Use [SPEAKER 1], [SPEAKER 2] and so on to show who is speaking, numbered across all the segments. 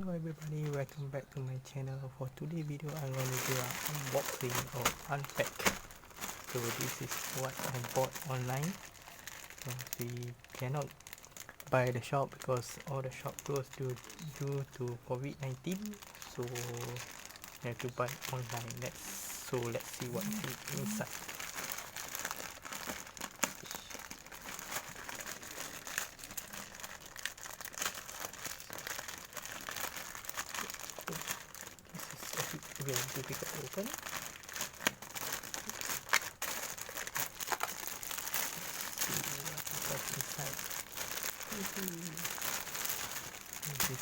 [SPEAKER 1] Hello everybody, welcome back to my channel. For today's video, I'm going to do an unboxing or unpack. So this is what I bought online. So we cannot buy the shop because all the shop closed due to COVID-19. So I have to buy online. Let's see what is inside. This is a bit difficult to open. This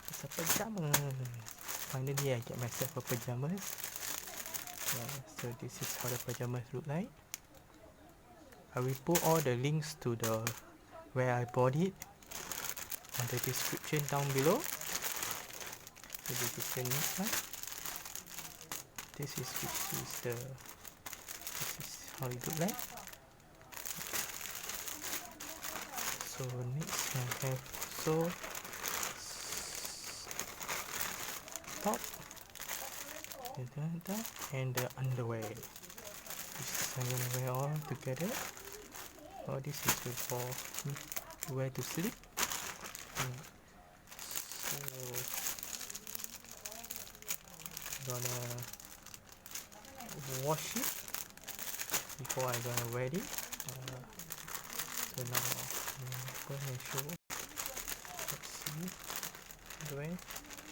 [SPEAKER 1] is a pajama. Finally I get myself a pajamas. So this is how the pajamas look like. I will put all the links to the where I bought it on the description down below. So this is the next one. This is how it look like. So next I have top and the underwear. This I'm gonna wear all together. Oh, this is for me to wear to sleep. So I'm gonna wash it before I'm gonna wear it. So now I'm going to show. Let's see. Underwear.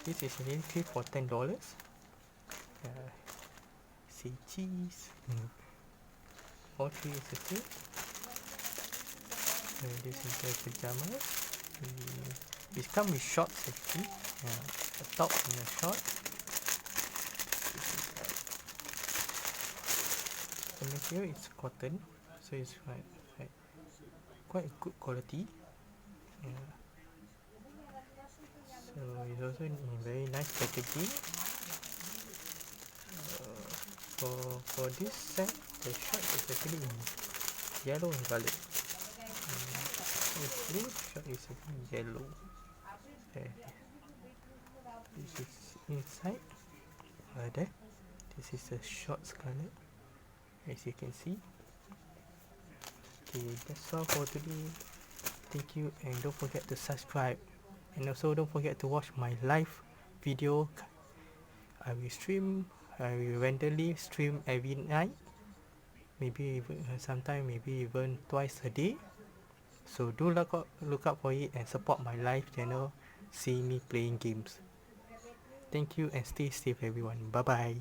[SPEAKER 1] This is really cheap for $10. Say cheese. All three is the same. This is the pajamas. It comes with shorts actually. The top and the short. The material is cotton, so it's quite good quality. So it's also in very nice packaging. For this set, the shirt is actually in yellow in color. It's blue, shirt is actually yellow. This is inside. There. This is the shorts color, as you can see. Okay, that's all for today. Thank you, and don't forget to subscribe, and also don't forget to watch my live video. I will randomly stream every night, maybe even maybe even twice a day. So do look up for it and support my live channel. See me playing games. Thank you and stay safe everyone. Bye bye.